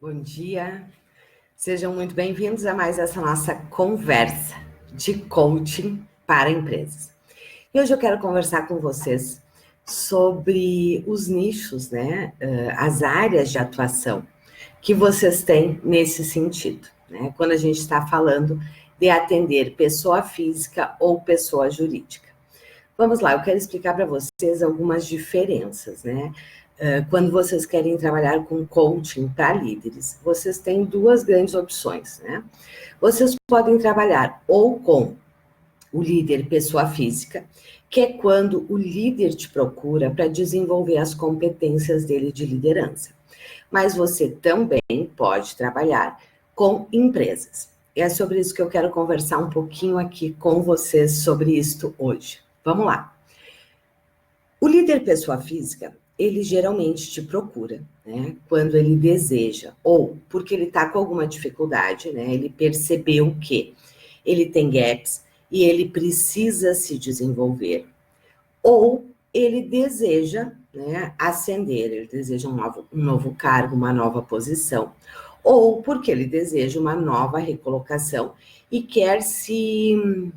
Bom dia, sejam muito bem-vindos a mais essa nossa conversa de coaching para empresas. E hoje eu quero conversar com vocês sobre os nichos, né, as áreas de atuação que vocês têm nesse sentido, né, quando a gente está falando de atender pessoa física ou pessoa jurídica. Vamos lá, eu quero explicar para vocês algumas diferenças, né? Quando vocês querem trabalhar com coaching para líderes, vocês têm duas grandes opções, né? Vocês podem trabalhar ou com o líder pessoa física, que é quando o líder te procura para desenvolver as competências dele de liderança. Mas você também pode trabalhar com empresas. E é sobre isso que eu quero conversar um pouquinho aqui com vocês sobre isto hoje. Vamos lá. O líder pessoa física, ele geralmente te procura, né, quando ele deseja, ou porque ele está com alguma dificuldade, né, ele percebeu que ele tem gaps e ele precisa se desenvolver, ou ele deseja, né, ascender, ele deseja um novo cargo, uma nova posição, ou porque ele deseja uma nova recolocação e quer se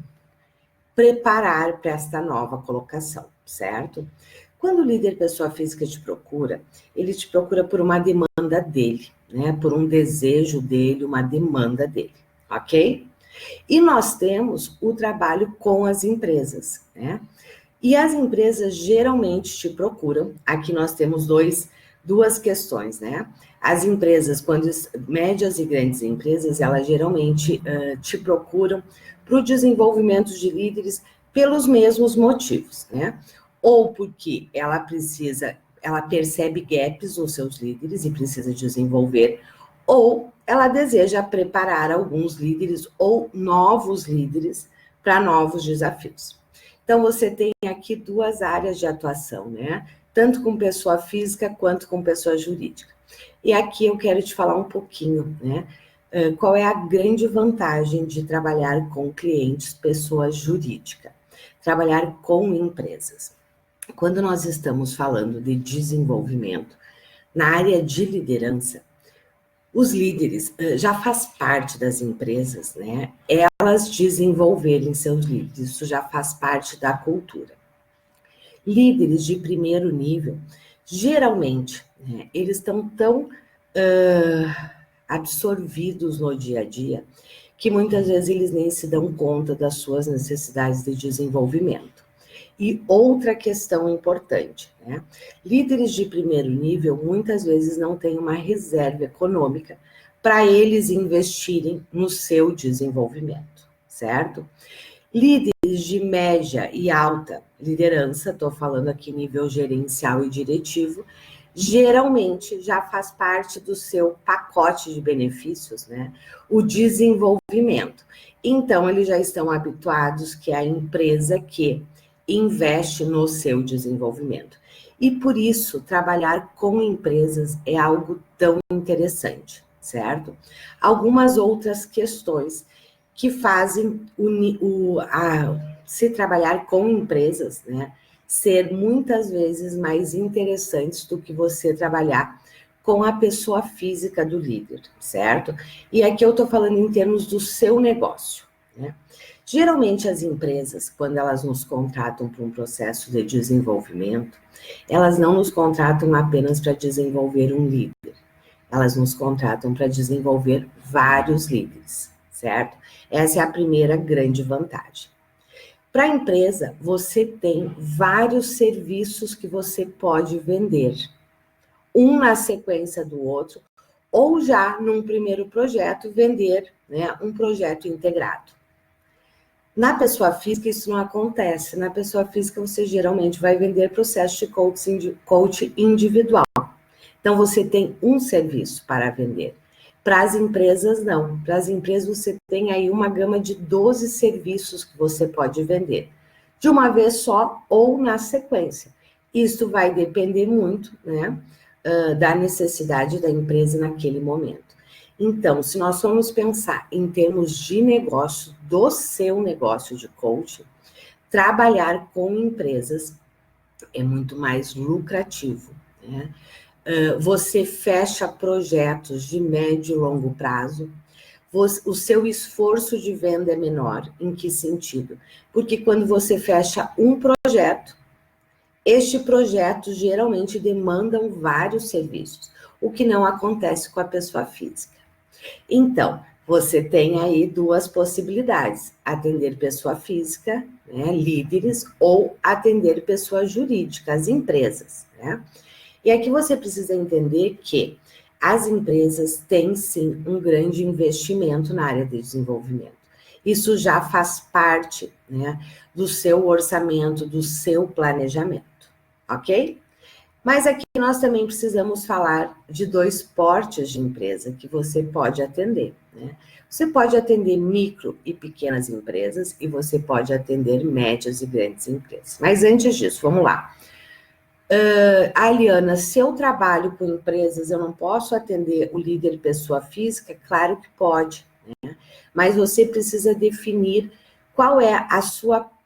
preparar para esta nova colocação, certo? Quando o líder pessoa física te procura, ele te procura por uma demanda dele, né? Por um desejo dele, uma demanda dele, ok? E nós temos o trabalho com as empresas, né? E as empresas geralmente te procuram, aqui nós temos duas questões, né? As empresas, quando médias e grandes empresas, elas geralmente te procuram para o desenvolvimento de líderes pelos mesmos motivos, né? Ou porque ela percebe gaps nos seus líderes e precisa desenvolver, ou ela deseja preparar alguns líderes ou novos líderes para novos desafios. Então, você tem aqui duas áreas de atuação, né? Tanto com pessoa física quanto com pessoa jurídica. E aqui eu quero te falar um pouquinho, né? Qual é a grande vantagem de trabalhar com clientes, pessoa jurídica? Trabalhar com empresas. Quando nós estamos falando de desenvolvimento, na área de liderança, os líderes já faz parte das empresas, né? Elas desenvolverem seus líderes, isso já faz parte da cultura. Líderes de primeiro nível, geralmente, né, eles estão tão absorvidos no dia a dia que muitas vezes eles nem se dão conta das suas necessidades de desenvolvimento. E outra questão importante, né? Líderes de primeiro nível muitas vezes não têm uma reserva econômica para eles investirem no seu desenvolvimento, certo? Líderes de média e alta liderança, estou falando aqui nível gerencial e diretivo, geralmente já faz parte do seu pacote de benefícios, né? O desenvolvimento. Então, eles já estão habituados que é a empresa que investe no seu desenvolvimento. E por isso, trabalhar com empresas é algo tão interessante, certo? Algumas outras questões que fazem se trabalhar com empresas, né, ser muitas vezes mais interessantes do que você trabalhar com a pessoa física do líder, certo? E aqui eu estou falando em termos do seu negócio, né? Geralmente as empresas, quando elas nos contratam para um processo de desenvolvimento, elas não nos contratam apenas para desenvolver um líder, elas nos contratam para desenvolver vários líderes, certo? Essa é a primeira grande vantagem. Para a empresa, você tem vários serviços que você pode vender, um na sequência do outro, ou já num primeiro projeto, vender, né, um projeto integrado. Na pessoa física, isso não acontece. Na pessoa física, você geralmente vai vender processo de coaching individual. Então, você tem um serviço para vender. Para as empresas, não. Para as empresas, você tem aí uma gama de 12 serviços que você pode vender. De uma vez só ou na sequência. Isso vai depender muito, né, da necessidade da empresa naquele momento. Então, se nós formos pensar em termos de negócio, do seu negócio de coaching, trabalhar com empresas é muito mais lucrativo, né? Você fecha projetos de médio e longo prazo. O seu esforço de venda é menor. Em que sentido? Porque quando você fecha um projeto, este projeto geralmente demandam vários serviços, o que não acontece com a pessoa física. Então, você tem aí duas possibilidades: atender pessoa física, né, líderes, ou atender pessoa jurídica, as empresas, né? E aqui você precisa entender que as empresas têm sim um grande investimento na área de desenvolvimento. Isso já faz parte, né, do seu orçamento, do seu planejamento, ok? Mas aqui nós também precisamos falar de dois portes de empresa que você pode atender, né? Você pode atender micro e pequenas empresas e você pode atender médias e grandes empresas. Mas antes disso, vamos lá. Aliana, se eu trabalho com empresas, eu não posso atender o líder pessoa física? Claro que pode, né? Mas você precisa definir qual é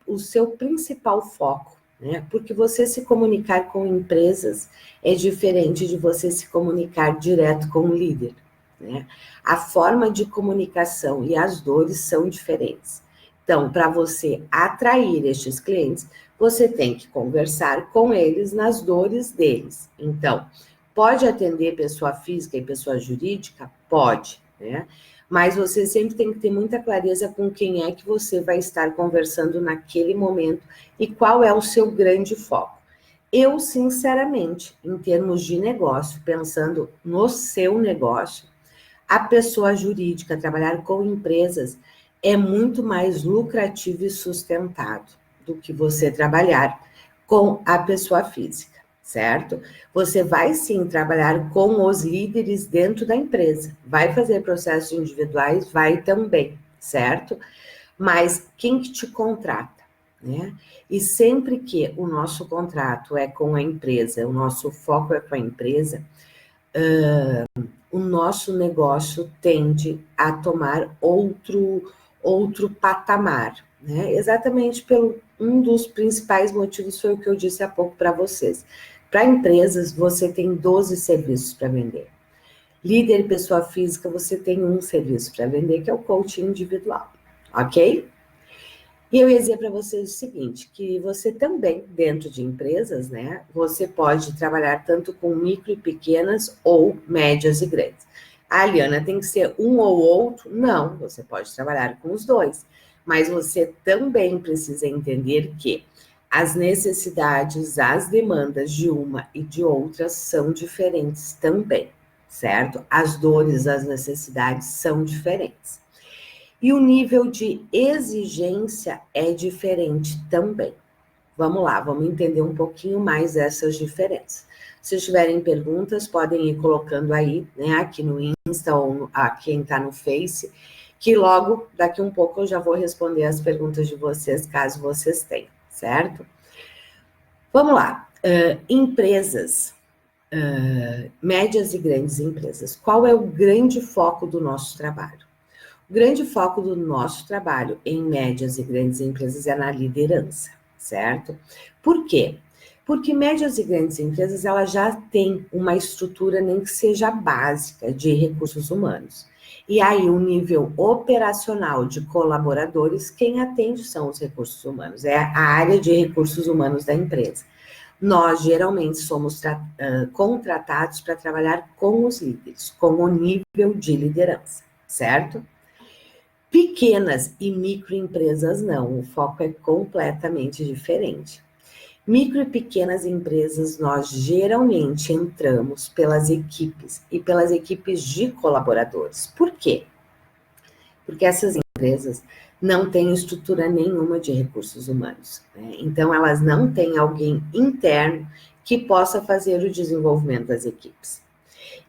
o seu principal foco, né? Porque você se comunicar com empresas é diferente de você se comunicar direto com o líder, né? A forma de comunicação e as dores são diferentes. Então, para você atrair estes clientes, você tem que conversar com eles nas dores deles. Então, pode atender pessoa física e pessoa jurídica? Pode, né? Mas você sempre tem que ter muita clareza com quem é que você vai estar conversando naquele momento e qual é o seu grande foco. Eu, sinceramente, em termos de negócio, pensando no seu negócio, a pessoa jurídica, trabalhar com empresas, é muito mais lucrativo e sustentado do que você trabalhar com a pessoa física, certo? Você vai sim trabalhar com os líderes dentro da empresa, vai fazer processos individuais, vai também, certo? Mas quem que te contrata, né? E sempre que o nosso contrato é com a empresa, o nosso foco é com a empresa, o nosso negócio tende a tomar outro patamar, né? Exatamente pelo um dos principais motivos foi o que eu disse há pouco para vocês. Para empresas, você tem 12 serviços para vender. Líder e pessoa física, você tem um serviço para vender, que é o coaching individual, ok? E eu ia dizer para vocês o seguinte, que você também, dentro de empresas, né, você pode trabalhar tanto com micro e pequenas ou médias e grandes. A Aliana, tem que ser um ou outro? Não, você pode trabalhar com os dois. Mas você também precisa entender que as necessidades, as demandas de uma e de outra são diferentes também, certo? As dores, as necessidades são diferentes. E o nível de exigência é diferente também. Vamos lá, vamos entender um pouquinho mais essas diferenças. Se tiverem perguntas, podem ir colocando aí, né, aqui no Insta ou a quem está no Face, que logo, daqui um pouco, eu já vou responder as perguntas de vocês, caso vocês tenham, certo? Vamos lá. Empresas, médias e grandes empresas. Qual é o grande foco do nosso trabalho? O grande foco do nosso trabalho em médias e grandes empresas é na liderança, certo? Por quê? Porque médias e grandes empresas, elas já têm uma estrutura, nem que seja básica, de recursos humanos. E aí, o nível operacional de colaboradores, quem atende são os recursos humanos, é a área de recursos humanos da empresa. Nós, geralmente, somos contratados para trabalhar com os líderes, com o nível de liderança, certo? Pequenas e microempresas não, o foco é completamente diferente. Micro e pequenas empresas, nós geralmente entramos pelas equipes e pelas equipes de colaboradores. Por quê? Porque essas empresas não têm estrutura nenhuma de recursos humanos, né? Então, elas não têm alguém interno que possa fazer o desenvolvimento das equipes.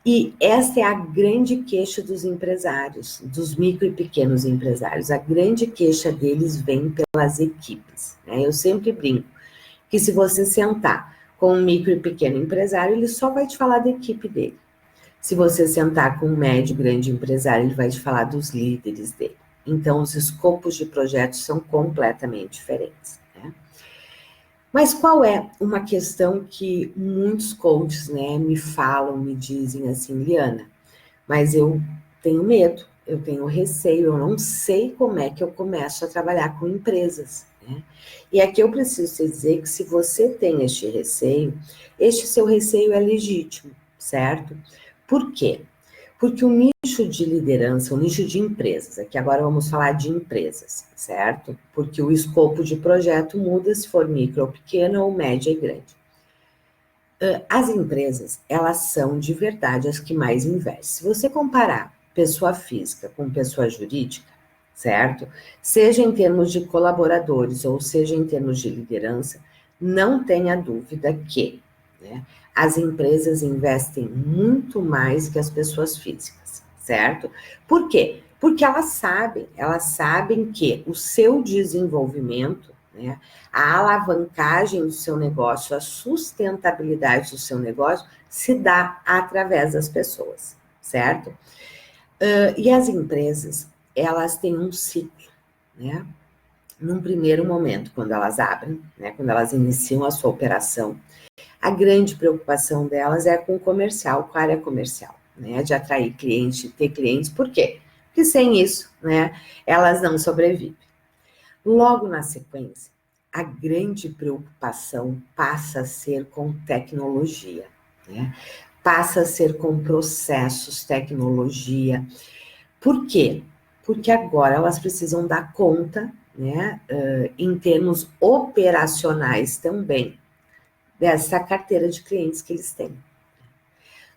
E esta é a grande queixa dos empresários, dos micro e pequenos empresários. A grande queixa deles vem pelas equipes, né? Eu sempre brinco que se você sentar com um micro e pequeno empresário, ele só vai te falar da equipe dele. Se você sentar com um médio e grande empresário, ele vai te falar dos líderes dele. Então, os escopos de projetos são completamente diferentes, né? Mas qual é uma questão que muitos coaches, né, me falam, me dizem assim, Liana, mas eu tenho medo, eu tenho receio, eu não sei como é que eu começo a trabalhar com empresas, né? E aqui eu preciso te dizer que se você tem este receio, este seu receio é legítimo, certo? Por quê? Porque o nicho de liderança, o nicho de empresas, aqui agora vamos falar de empresas, certo? Porque o escopo de projeto muda se for micro ou pequena ou média e grande. As empresas, elas são de verdade as que mais investem. Se você comparar pessoa física com pessoa jurídica, certo? Seja em termos de colaboradores ou seja em termos de liderança, não tenha dúvida que, né, as empresas investem muito mais que as pessoas físicas, certo? Por quê? Porque elas sabem que o seu desenvolvimento, né, a alavancagem do seu negócio, a sustentabilidade do seu negócio se dá através das pessoas, certo? E as empresas, elas têm um ciclo, né? Num primeiro momento, quando elas abrem, né, quando elas iniciam a sua operação, a grande preocupação delas é com o comercial, com a área comercial, né? De atrair clientes, de ter clientes. Por quê? Porque sem isso, né, elas não sobrevivem. Logo na sequência, a grande preocupação passa a ser com tecnologia, né? Passa a ser com processos, tecnologia. Por quê? Porque agora elas precisam dar conta, né, em termos operacionais também, dessa carteira de clientes que eles têm.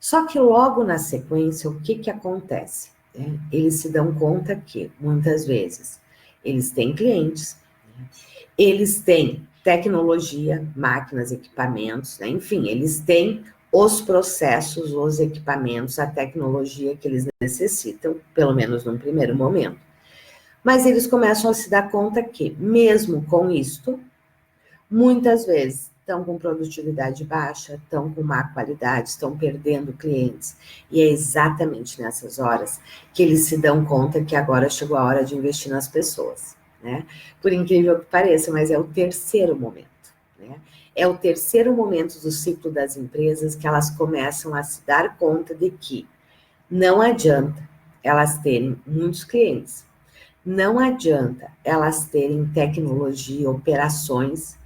Só que logo na sequência, o que acontece? Né? Eles se dão conta que, muitas vezes, eles têm clientes, né? Eles têm tecnologia, máquinas, equipamentos, né? Enfim, eles têm os processos, os equipamentos, a tecnologia que eles necessitam, pelo menos num primeiro momento. Mas eles começam a se dar conta que, mesmo com isto, muitas vezes estão com produtividade baixa, estão com má qualidade, estão perdendo clientes. E é exatamente nessas horas que eles se dão conta que agora chegou a hora de investir nas pessoas, né? Por incrível que pareça, mas é o terceiro momento, né? É o terceiro momento do ciclo das empresas que elas começam a se dar conta de que não adianta elas terem muitos clientes, não adianta elas terem tecnologia, operações,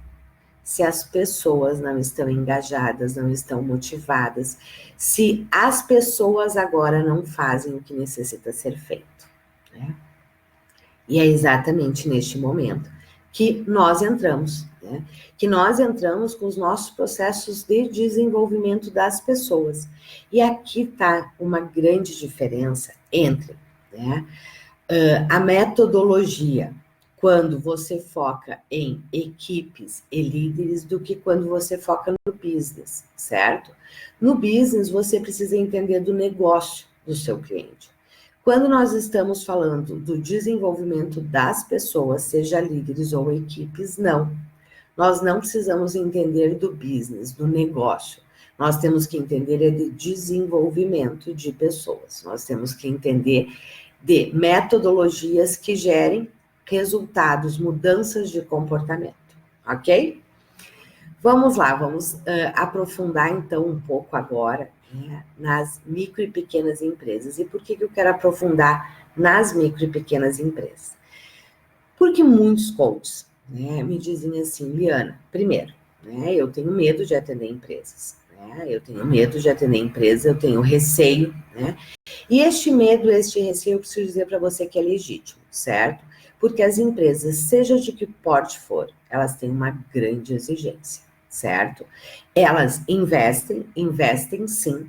se as pessoas não estão engajadas, não estão motivadas, se as pessoas agora não fazem o que necessita ser feito, né? E é exatamente neste momento que nós entramos, né? Que nós entramos com os nossos processos de desenvolvimento das pessoas. E aqui está uma grande diferença entre, né, a metodologia, quando você foca em equipes e líderes, do que quando você foca no business, certo? No business, você precisa entender do negócio do seu cliente. Quando nós estamos falando do desenvolvimento das pessoas, seja líderes ou equipes, não. Nós não precisamos entender do business, do negócio. Nós temos que entender de desenvolvimento de pessoas. Nós temos que entender de metodologias que gerem resultados, mudanças de comportamento, ok? Vamos lá, vamos aprofundar então um pouco agora, né, nas micro e pequenas empresas. E por que eu quero aprofundar nas micro e pequenas empresas? Porque muitos coaches, né, me dizem assim, Liana, primeiro, né, eu tenho medo de atender empresas, né, eu tenho medo de atender empresas, eu tenho receio, né, e este medo, este receio, eu preciso dizer para você que é legítimo, certo? Porque as empresas, seja de que porte for, elas têm uma grande exigência, certo? Elas investem sim,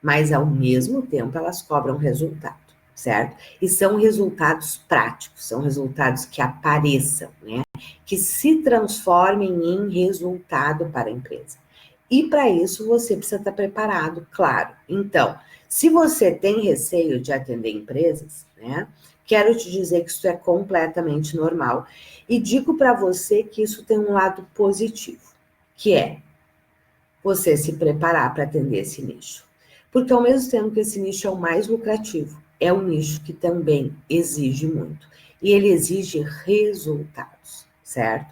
mas ao mesmo tempo elas cobram resultado, certo? E são resultados práticos, são resultados que apareçam, né? Que se transformem em resultado para a empresa. E para isso você precisa estar preparado, claro. Então, se você tem receio de atender empresas, né? Quero te dizer que isso é completamente normal. E digo para você que isso tem um lado positivo, que é você se preparar para atender esse nicho. Porque ao mesmo tempo que esse nicho é o mais lucrativo, é um nicho que também exige muito. E ele exige resultados, certo?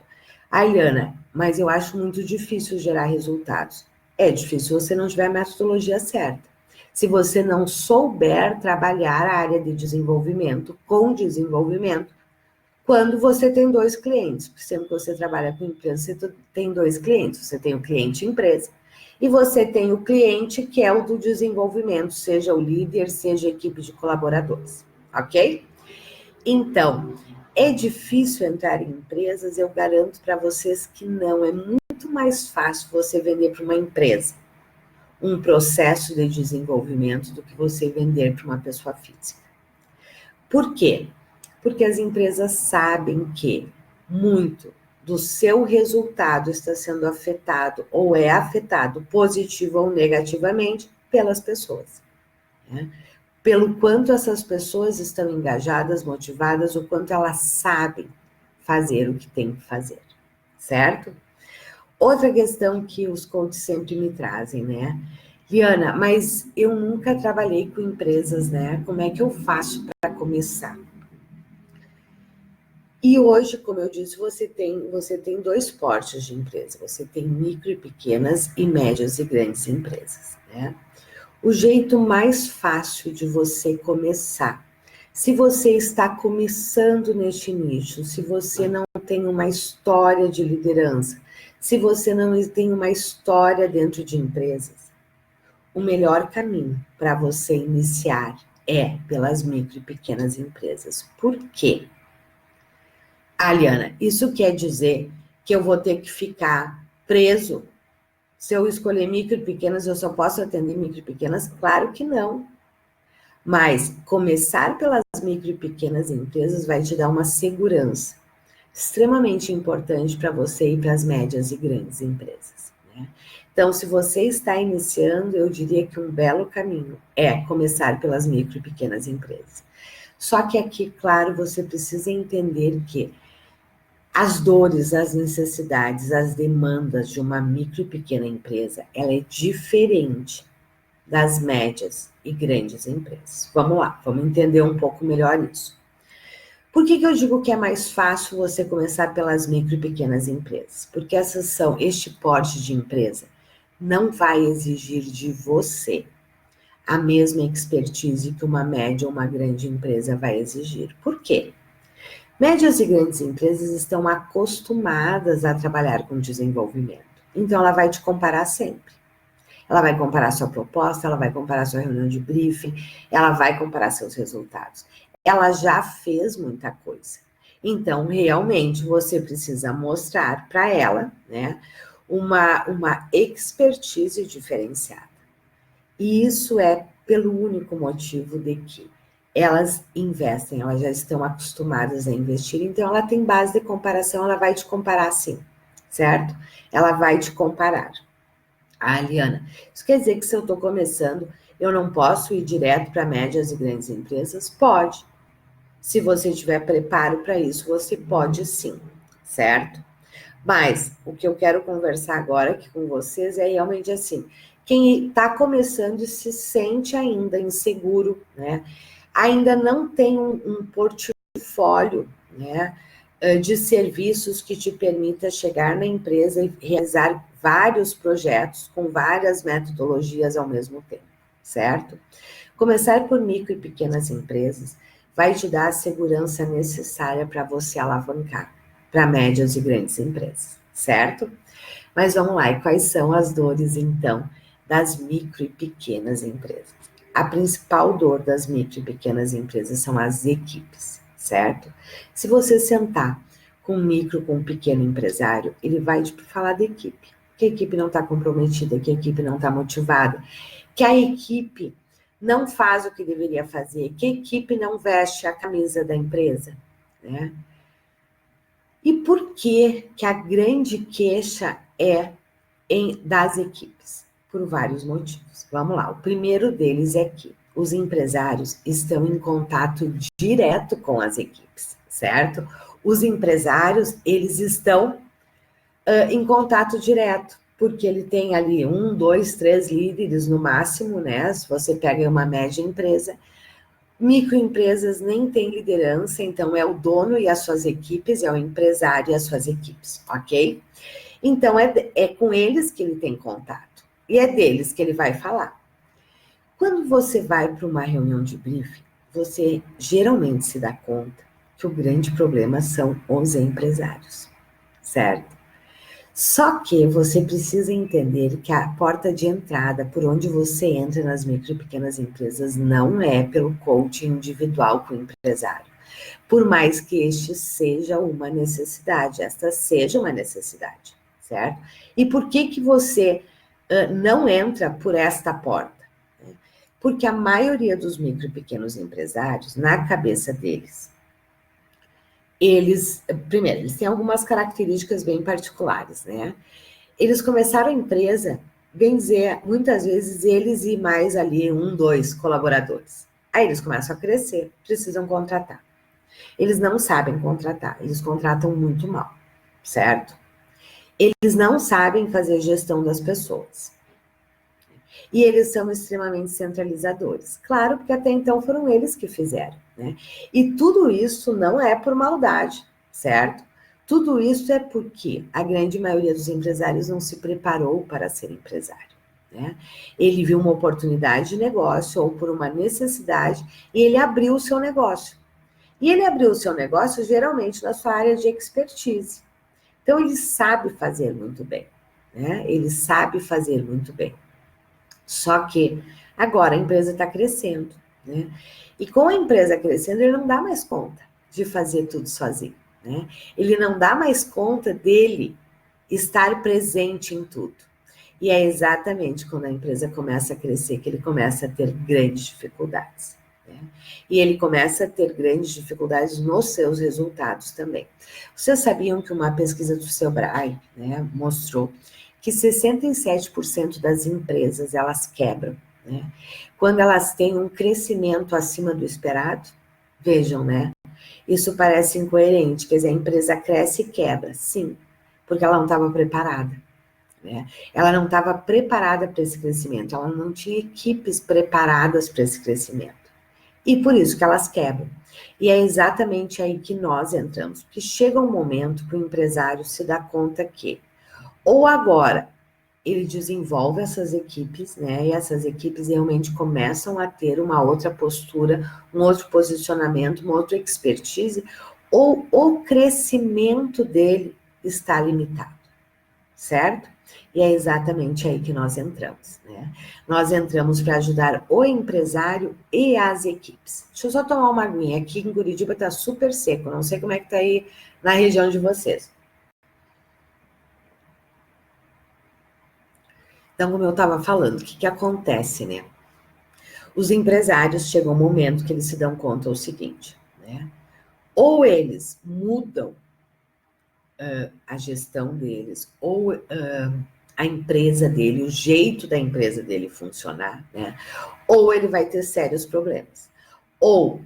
Eliana, mas eu acho muito difícil gerar resultados. É difícil se você não tiver a metodologia certa. Se você não souber trabalhar a área de desenvolvimento com desenvolvimento, quando você tem 2 clientes, sendo que você trabalha com empresa, você tem 2 clientes, você tem o cliente empresa e você tem o cliente que é o do desenvolvimento, seja o líder, seja a equipe de colaboradores, ok? Então, é difícil entrar em empresas, eu garanto para vocês que não, é muito mais fácil você vender para uma empresa um processo de desenvolvimento do que você vender para uma pessoa física. Por quê? Porque as empresas sabem que muito do seu resultado está sendo afetado ou é afetado positivo ou negativamente pelas pessoas, né? Pelo quanto essas pessoas estão engajadas, motivadas, o quanto elas sabem fazer o que tem que fazer, certo? Outra questão que os coaches sempre me trazem, né? Liana, mas eu nunca trabalhei com empresas, né? Como é que eu faço para começar? E hoje, como eu disse, você tem 2 portes de empresa. Você tem micro e pequenas e médias e grandes empresas, né? O jeito mais fácil de você começar, se você está começando neste nicho, se você não tem uma história de liderança, se você não tem uma história dentro de empresas, o melhor caminho para você iniciar é pelas micro e pequenas empresas. Por quê? Liana, isso quer dizer que eu vou ter que ficar preso? Se eu escolher micro e pequenas, eu só posso atender micro e pequenas? Claro que não. Mas começar pelas micro e pequenas empresas vai te dar uma segurança extremamente importante para você e para as médias e grandes empresas, né? Então, se você está iniciando, eu diria que um belo caminho é começar pelas micro e pequenas empresas. Só que aqui, claro, você precisa entender que as dores, as necessidades, as demandas de uma micro e pequena empresa, ela é diferente das médias e grandes empresas. Vamos lá, vamos entender um pouco melhor isso. Por que eu digo que é mais fácil você começar pelas micro e pequenas empresas? Porque este porte de empresa não vai exigir de você a mesma expertise que uma média ou uma grande empresa vai exigir. Por quê? Médias e grandes empresas estão acostumadas a trabalhar com desenvolvimento. Então, ela vai te comparar sempre. Ela vai comparar sua proposta, ela vai comparar sua reunião de briefing, ela vai comparar seus resultados. Ela já fez muita coisa. Então, realmente, você precisa mostrar para ela, né, uma expertise diferenciada. E isso é pelo único motivo de que elas investem, elas já estão acostumadas a investir, então ela tem base de comparação, ela vai te comparar sim, certo? Ela vai te comparar. Liana, isso quer dizer que se eu estou começando, eu não posso ir direto para médias e grandes empresas? Pode. Se você tiver preparo para isso, você pode sim, certo? Mas o que eu quero conversar agora aqui com vocês é realmente assim, quem está começando e se sente ainda inseguro, né? Ainda não tem um portfólio, né, de serviços que te permita chegar na empresa e realizar vários projetos com várias metodologias ao mesmo tempo, certo? Começar por micro e pequenas empresas vai te dar a segurança necessária para você alavancar para médias e grandes empresas, certo? Mas vamos lá, e quais são as dores, então, das micro e pequenas empresas? A principal dor das micro e pequenas empresas são as equipes, certo? Se você sentar com um micro, com um pequeno empresário, ele vai te falar da equipe, que a equipe não está comprometida, que a equipe não está motivada, que a equipe não faz o que deveria fazer, que a equipe não veste a camisa da empresa, né? E por que a grande queixa é das equipes? Por vários motivos. Vamos lá, o primeiro deles é que os empresários estão em contato direto com as equipes, certo? Os empresários, eles estão em contato direto, porque ele tem ali 1, 2, 3 líderes no máximo, né? Se você pega uma média empresa, Microempresas nem têm liderança, então é o dono e as suas equipes, é o empresário e as suas equipes, ok? Então é com eles que ele tem contato e é deles que ele vai falar. Quando você vai para uma reunião de briefing, você geralmente se dá conta que o grande problema são os empresários, certo? Só que você precisa entender que a porta de entrada por onde você entra nas micro e pequenas empresas não é pelo coaching individual com o empresário. Por mais que este seja uma necessidade, esta seja uma necessidade, certo? E por que você não entra por esta porta? Porque a maioria dos micro e pequenos empresários, na cabeça deles, primeiro, eles têm algumas características bem particulares, né? Eles começaram a empresa, bem dizer, muitas vezes eles e mais ali 1, 2 colaboradores. Aí eles começam a crescer, precisam contratar. Eles não sabem contratar, eles contratam muito mal, certo? Eles não sabem fazer gestão das pessoas. E eles são extremamente centralizadores. Claro, porque até então foram eles que fizeram, né? E tudo isso não é por maldade, certo? Tudo isso é porque a grande maioria dos empresários não se preparou para ser empresário, né? Ele viu uma oportunidade de negócio ou por uma necessidade e ele abriu o seu negócio. E ele abriu o seu negócio geralmente na sua área de expertise. Então ele sabe fazer muito bem, né? Ele sabe fazer muito bem. Só que agora a empresa está crescendo, né? E com a empresa crescendo, ele não dá mais conta de fazer tudo sozinho, né? Ele não dá mais conta dele estar presente em tudo. E é exatamente quando a empresa começa a crescer que ele começa a ter grandes dificuldades, né? E ele começa a ter grandes dificuldades nos seus resultados também. Vocês sabiam que uma pesquisa do Sebrae, né, mostrou que 67% das empresas, elas quebram, né? Quando elas têm um crescimento acima do esperado, vejam, né? Isso parece incoerente, quer dizer, a empresa cresce e quebra, sim, porque ela não estava preparada, né? Ela não estava preparada para esse crescimento, ela não tinha equipes preparadas para esse crescimento. E por isso que elas quebram. E é exatamente aí que nós entramos, porque chega um momento que o empresário se dá conta que ou agora ele desenvolve essas equipes, né? E essas equipes realmente começam a ter uma outra postura, um outro posicionamento, uma outra expertise, ou o crescimento dele está limitado, certo? E é exatamente aí que nós entramos, né? Nós entramos para ajudar o empresário e as equipes. Deixa eu só tomar uma aguinha. Aqui em Curitiba está super seco, não sei como é que está aí na região de vocês. Então, como eu estava falando, o que acontece, né? Os empresários chegam um momento que eles se dão conta do seguinte, né? Ou eles mudam a gestão deles, ou a empresa dele, o jeito da empresa dele funcionar, né? Ou ele vai ter sérios problemas. Ou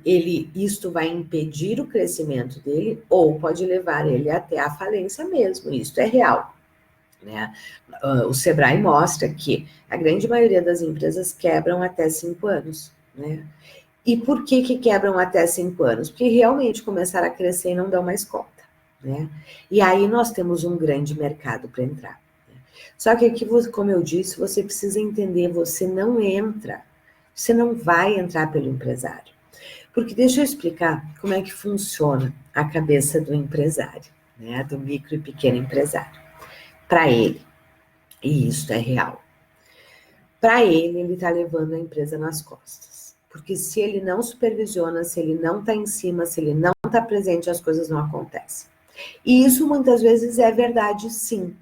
isto vai impedir o crescimento dele, ou pode levar ele até a falência mesmo. Isso é real, né? O Sebrae mostra que a grande maioria das empresas quebram até 5 anos, né? E por que quebram até 5 anos? Porque realmente começaram a crescer e não dão mais conta, né? E aí nós temos um grande mercado para entrar, né? Só que aqui, como eu disse, você precisa entender, você não vai entrar pelo empresário. Porque deixa eu explicar como é que funciona a cabeça do empresário, né? Do micro e pequeno empresário. Para ele, e isso é real, para ele está levando a empresa nas costas. Porque se ele não supervisiona, se ele não está em cima, se ele não está presente, as coisas não acontecem. E isso muitas vezes é verdade, sim.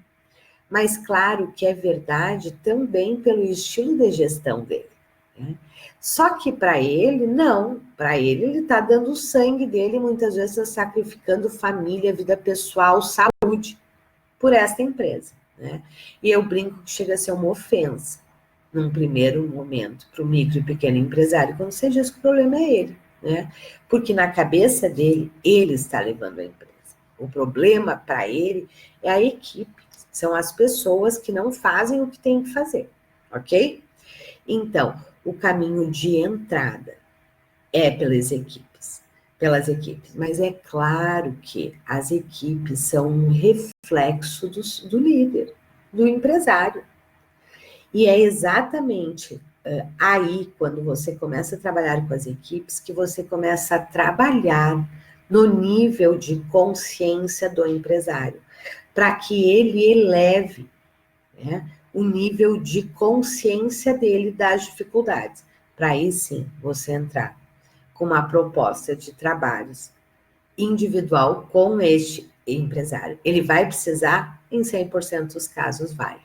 Mas claro que é verdade também pelo estilo de gestão dele, né? Só que para ele, não. Para ele está dando o sangue dele, muitas vezes está sacrificando família, vida pessoal, saúde, por esta empresa, né? E eu brinco que chega a ser uma ofensa, num primeiro momento, para o micro e pequeno empresário, quando você diz que o problema é ele, né? Porque na cabeça dele, ele está levando a empresa. O problema para ele é a equipe, são as pessoas que não fazem o que tem que fazer, ok? Então, o caminho de entrada É pelas equipes. Mas é claro que as equipes são um reflexo do líder, do empresário. E é exatamente aí, quando você começa a trabalhar com as equipes, que você começa a trabalhar no nível de consciência do empresário, para que ele eleve, né, o nível de consciência dele das dificuldades. Para aí sim você entrar com uma proposta de trabalhos individual com este empresário. Ele vai precisar, em 100% dos casos, vai.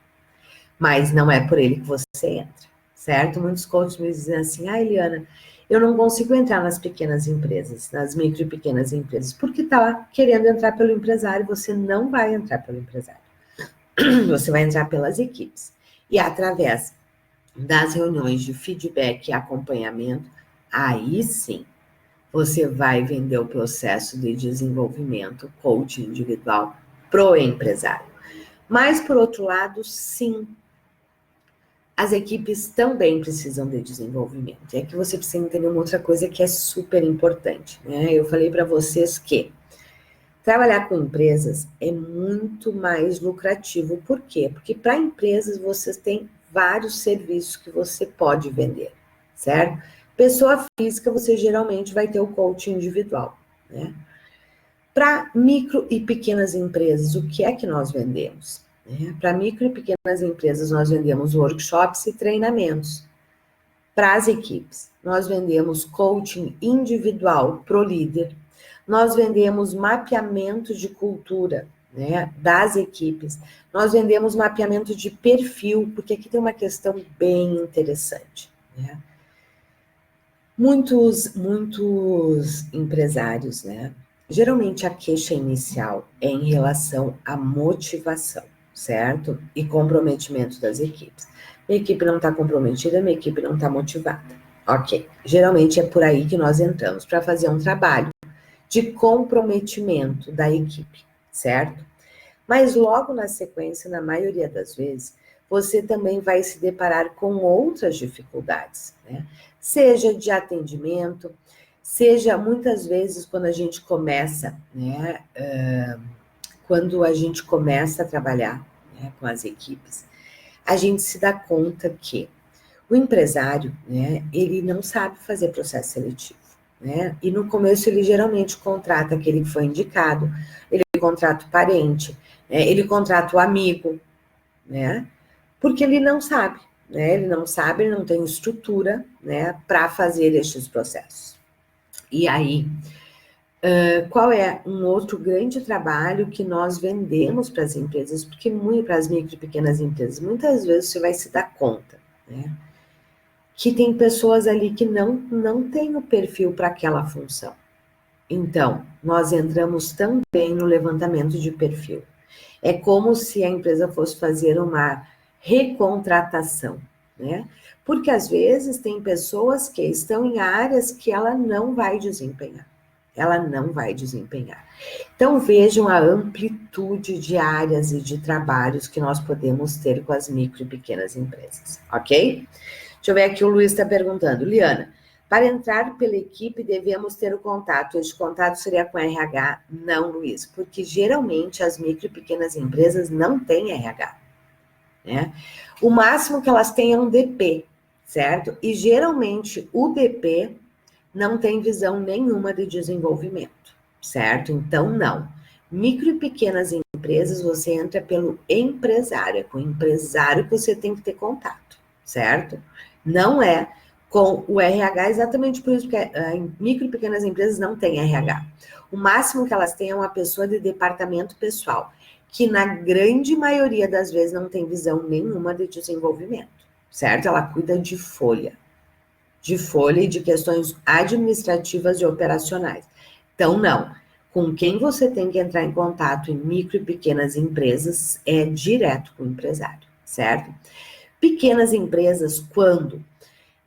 Mas não é por ele que você entra, certo? Muitos coaches me dizem assim, Eliana, eu não consigo entrar nas pequenas empresas, nas micro e pequenas empresas, porque está querendo entrar pelo empresário, você não vai entrar pelo empresário. Você vai entrar pelas equipes. E através das reuniões de feedback e acompanhamento, aí sim, você vai vender o processo de desenvolvimento, coaching individual pro empresário. Mas, por outro lado, sim, as equipes também precisam de desenvolvimento. É que você precisa entender uma outra coisa que é super importante, né? Eu falei para vocês que trabalhar com empresas é muito mais lucrativo. Por quê? Porque para empresas vocês têm vários serviços que você pode vender, certo? Pessoa física, você geralmente vai ter o coaching individual, né? Para micro e pequenas empresas, o que é que nós vendemos? Para micro e pequenas empresas, nós vendemos workshops e treinamentos. Para as equipes, nós vendemos coaching individual pro líder, nós vendemos mapeamento de cultura, né, das equipes, nós vendemos mapeamento de perfil, porque aqui tem uma questão bem interessante, né? Muitos empresários, né? Geralmente a queixa inicial é em relação à motivação, certo? E comprometimento das equipes. Minha equipe não está comprometida, minha equipe não está motivada. Ok. Geralmente é por aí que nós entramos, para fazer um trabalho de comprometimento da equipe, certo? Mas logo na sequência, na maioria das vezes, você também vai se deparar com outras dificuldades, né? Seja de atendimento, seja muitas vezes quando a gente começa, né? Quando a gente começa a trabalhar, né, com as equipes, a gente se dá conta que o empresário, né, ele não sabe fazer processo seletivo, né? E no começo ele geralmente contrata aquele que foi indicado, ele contrata o parente, né, ele contrata o amigo, né? Porque ele não sabe, né? Ele não sabe, ele não tem estrutura, né, para fazer estes processos. E aí, qual é um outro grande trabalho que nós vendemos para as empresas, porque muito para as micro e pequenas empresas, muitas vezes você vai se dar conta, né, que tem pessoas ali que não têm o perfil para aquela função. Então, nós entramos também no levantamento de perfil. É como se a empresa fosse fazer uma recontratação, né? Porque às vezes tem pessoas que estão em áreas que ela não vai desempenhar. Ela não vai desempenhar. Então vejam a amplitude de áreas e de trabalhos que nós podemos ter com as micro e pequenas empresas, ok? Deixa eu ver aqui, o Luiz está perguntando. Liana, para entrar pela equipe devemos ter o contato. Este contato seria com RH? Não, Luiz, porque geralmente as micro e pequenas empresas não têm RH, né? O máximo que elas têm é um DP, certo? E geralmente o DP não tem visão nenhuma de desenvolvimento, certo? Então, não. Micro e pequenas empresas, você entra pelo empresário. É com o empresário que você tem que ter contato, certo? Não é com o RH, exatamente por isso que micro e pequenas empresas não têm RH. O máximo que elas têm é uma pessoa de departamento pessoal, que na grande maioria das vezes não tem visão nenhuma de desenvolvimento, certo? Ela cuida de folha e de questões administrativas e operacionais. Então, não. Com quem você tem que entrar em contato em micro e pequenas empresas é direto com o empresário, certo? Pequenas empresas, quando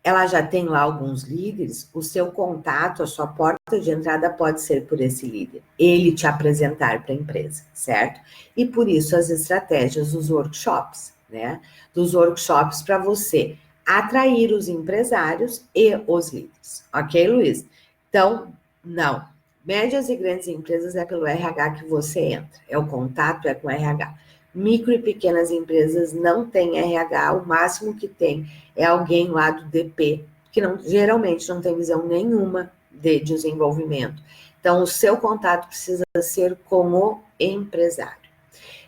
ela já tem lá alguns líderes, o seu contato, a sua porta de entrada pode ser por esse líder. Ele te apresentar para a empresa, certo? E por isso as estratégias dos workshops, né? Dos workshops para você atrair os empresários e os líderes. Ok, Luiz? Então, não. Médias e grandes empresas é pelo RH que você entra. É o contato, é com RH. Micro e pequenas empresas não têm RH. O máximo que tem é alguém lá do DP, que geralmente não tem visão nenhuma de desenvolvimento. Então, o seu contato precisa ser com o empresário.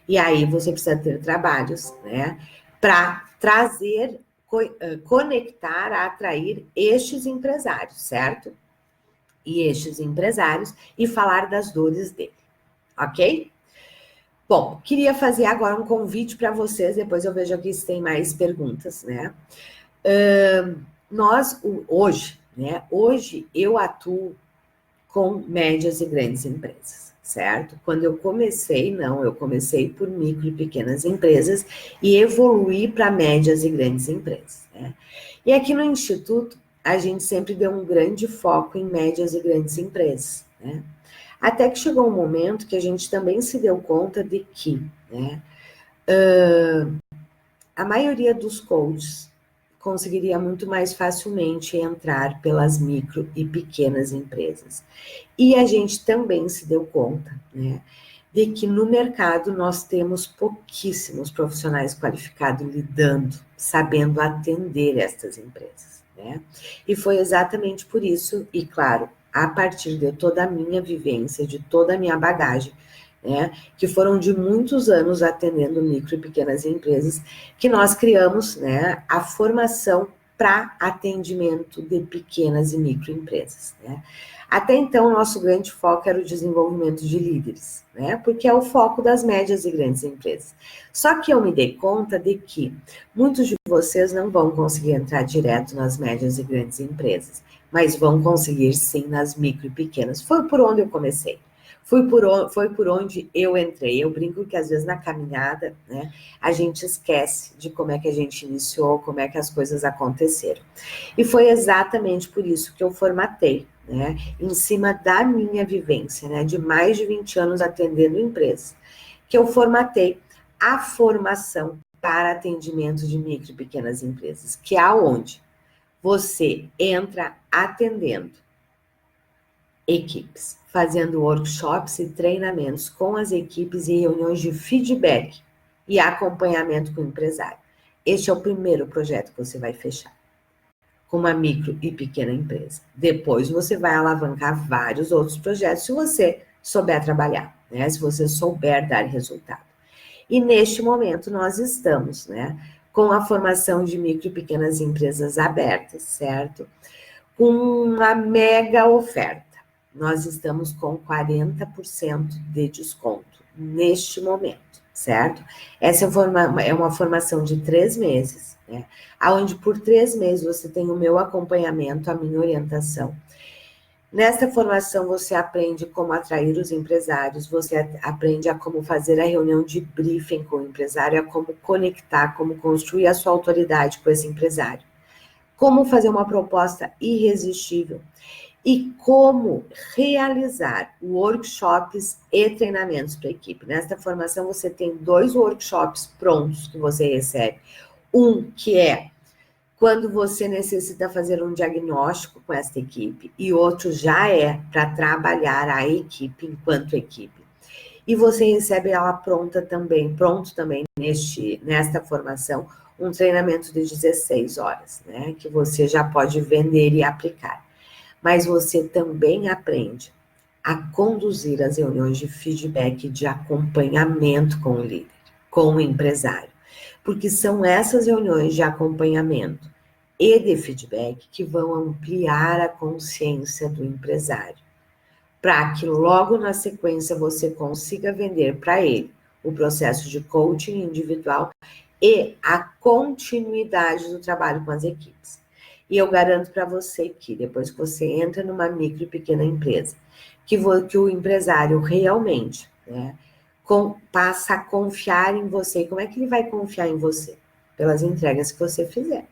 E aí você precisa ter trabalhos, né, para trazer, conectar, atrair estes empresários, certo? E estes empresários e falar das dores dele, ok? Bom, queria fazer agora um convite para vocês, depois eu vejo aqui se tem mais perguntas, né? Hoje eu atuo com médias e grandes empresas, certo? Quando eu comecei, eu comecei por micro e pequenas empresas e evoluí para médias e grandes empresas, né? E aqui no Instituto, a gente sempre deu um grande foco em médias e grandes empresas, né? Até que chegou um momento que a gente também se deu conta de que, né, a maioria dos coaches conseguiria muito mais facilmente entrar pelas micro e pequenas empresas. E a gente também se deu conta, né, de que no mercado nós temos pouquíssimos profissionais qualificados lidando, sabendo atender estas empresas, né? E foi exatamente por isso, e claro, a partir de toda a minha vivência, de toda a minha bagagem, né, que foram de muitos anos atendendo micro e pequenas empresas, que nós criamos, né, a formação para atendimento de pequenas e microempresas, né? Até então, nosso grande foco era o desenvolvimento de líderes, né? Porque é o foco das médias e grandes empresas. Só que eu me dei conta de que muitos de vocês não vão conseguir entrar direto nas médias e grandes empresas, mas vão conseguir sim nas micro e pequenas. Foi por onde eu comecei. Foi por onde eu entrei. Eu brinco que às vezes na caminhada, né, a gente esquece de como é que a gente iniciou, como é que as coisas aconteceram. E foi exatamente por isso que eu formatei, né, em cima da minha vivência, né, de mais de 20 anos atendendo empresas, que eu formatei a formação para atendimento de micro e pequenas empresas, que é aonde você entra atendendo equipes, fazendo workshops e treinamentos com as equipes e reuniões de feedback e acompanhamento com o empresário. Este é o primeiro projeto que você vai fechar com uma micro e pequena empresa. Depois você vai alavancar vários outros projetos se você souber trabalhar, né? Se você souber dar resultado. E neste momento nós estamos, né, com a formação de micro e pequenas empresas abertas, certo? Com uma mega oferta. Nós estamos com 40% de desconto neste momento, certo? Essa é uma formação de 3 meses, né? Onde por 3 meses você tem o meu acompanhamento, a minha orientação. Nesta formação você aprende como atrair os empresários, você aprende a como fazer a reunião de briefing com o empresário, a como conectar, como construir a sua autoridade com esse empresário, como fazer uma proposta irresistível e como realizar workshops e treinamentos para a equipe. Nesta formação você tem 2 workshops prontos que você recebe. Um que é quando você necessita fazer um diagnóstico com esta equipe e outro já é para trabalhar a equipe enquanto equipe. E você recebe ela pronto também nesta formação, um treinamento de 16 horas, né, que você já pode vender e aplicar. Mas você também aprende a conduzir as reuniões de feedback, de acompanhamento com o líder, com o empresário. Porque são essas reuniões de acompanhamento e de feedback que vão ampliar a consciência do empresário, para que logo na sequência você consiga vender para ele o processo de coaching individual e a continuidade do trabalho com as equipes. E eu garanto para você que depois que você entra numa micro e pequena empresa, que o empresário realmente, né, passa a confiar em você. E como é que ele vai confiar em você? Pelas entregas que você fizer,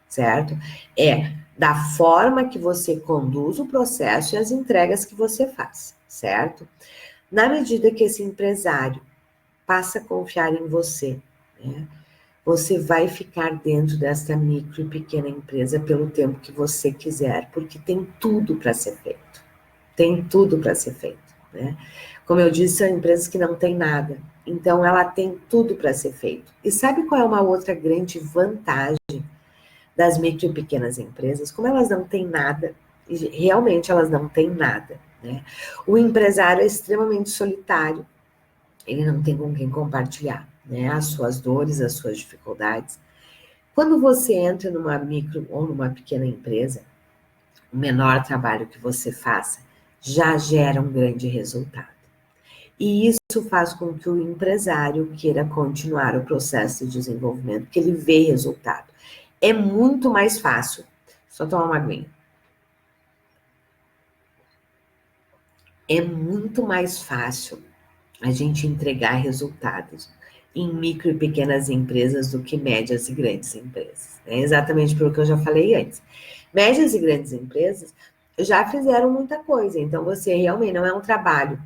certo? É da forma que você conduz o processo e as entregas que você faz, certo? Na medida que esse empresário passa a confiar em você, né, você vai ficar dentro desta micro e pequena empresa pelo tempo que você quiser, porque tem tudo para ser feito. Tem tudo para ser feito, né? Como eu disse, são empresas que não têm nada. Então, ela tem tudo para ser feito. E sabe qual é uma outra grande vantagem das micro e pequenas empresas? Como elas não têm nada, e realmente elas não têm nada, né? O empresário é extremamente solitário. Ele não tem com quem compartilhar, né? As suas dores, as suas dificuldades. Quando você entra numa micro ou numa pequena empresa, o menor trabalho que você faça já gera um grande resultado. E isso faz com que o empresário queira continuar o processo de desenvolvimento, que ele vê resultado. É muito mais fácil, só tomar uma aguinha. É muito mais fácil a gente entregar resultados em micro e pequenas empresas do que médias e grandes empresas. É exatamente pelo que eu já falei antes. Médias e grandes empresas já fizeram muita coisa, então você realmente não é um trabalho,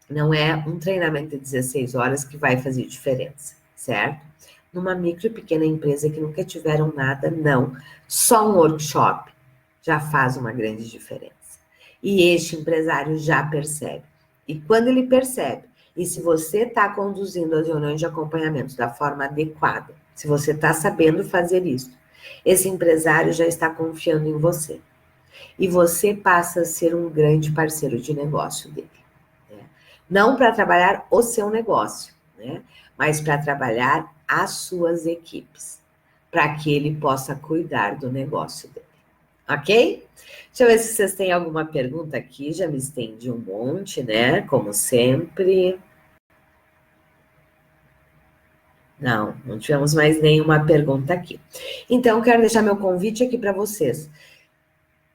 não é um treinamento de 16 horas que vai fazer diferença, certo? Numa micro e pequena empresa que nunca tiveram nada, não. Só um workshop já faz uma grande diferença. E este empresário já percebe. E quando ele percebe, e se você está conduzindo as reuniões de acompanhamento da forma adequada, se você está sabendo fazer isso, esse empresário já está confiando em você. E você passa a ser um grande parceiro de negócio dele. Né? Não para trabalhar o seu negócio, né? Mas para trabalhar as suas equipes, para que ele possa cuidar do negócio dele. Ok? Deixa eu ver se vocês têm alguma pergunta aqui. Já me estendi um monte, né? Como sempre. Não tivemos mais nenhuma pergunta aqui. Então, quero deixar meu convite aqui para vocês.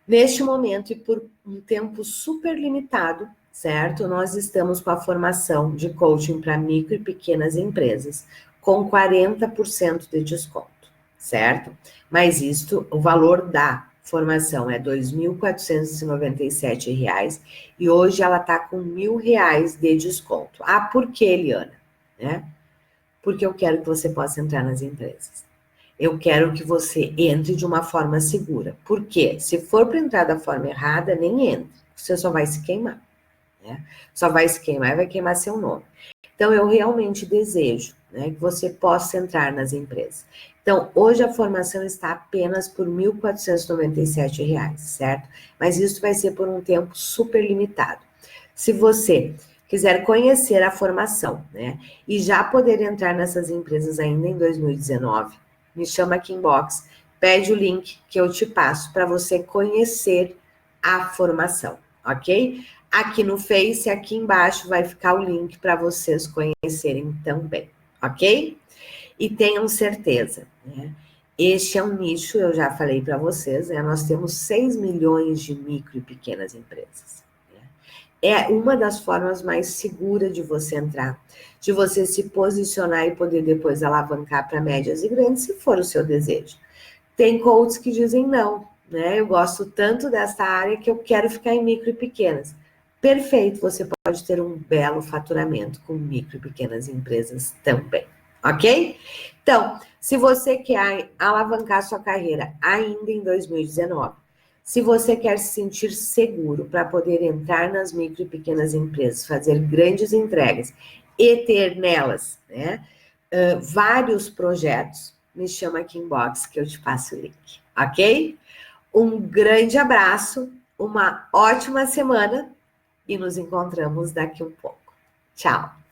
Neste momento e por um tempo super limitado, certo? Nós estamos com a formação de coaching para micro e pequenas empresas, com 40% de desconto, certo? Mas isto, o valor da formação é R$ 2.497 e hoje ela está com R$ 1.000 de desconto. Ah, por que, Eliana? Né? Porque eu quero que você possa entrar nas empresas. Eu quero que você entre de uma forma segura. Por quê? Se for para entrar da forma errada, nem entre. Você só vai se queimar. Né? Só vai se queimar e vai queimar seu nome. Então, eu realmente desejo, né, que você possa entrar nas empresas. Então, hoje a formação está apenas por R$ 1.497, certo? Mas isso vai ser por um tempo super limitado. Se você quiser conhecer a formação, né, e já poder entrar nessas empresas ainda em 2019, me chama aqui inbox, pede o link que eu te passo para você conhecer a formação, ok? Aqui no Face, aqui embaixo, vai ficar o link para vocês conhecerem também, ok? E tenham certeza, né? Este é um nicho, eu já falei para vocês, né? Nós temos 6 milhões de micro e pequenas empresas. Né? É uma das formas mais seguras de você entrar, de você se posicionar e poder depois alavancar para médias e grandes, se for o seu desejo. Tem coaches que dizem não, né? Eu gosto tanto dessa área que eu quero ficar em micro e pequenas. Perfeito, você pode ter um belo faturamento com micro e pequenas empresas também, ok? Então, se você quer alavancar sua carreira ainda em 2019, se você quer se sentir seguro para poder entrar nas micro e pequenas empresas, fazer grandes entregas e ter nelas, né, vários projetos, me chama aqui inbox que eu te passo o link, ok? Um grande abraço, uma ótima semana e nos encontramos daqui um pouco. Tchau!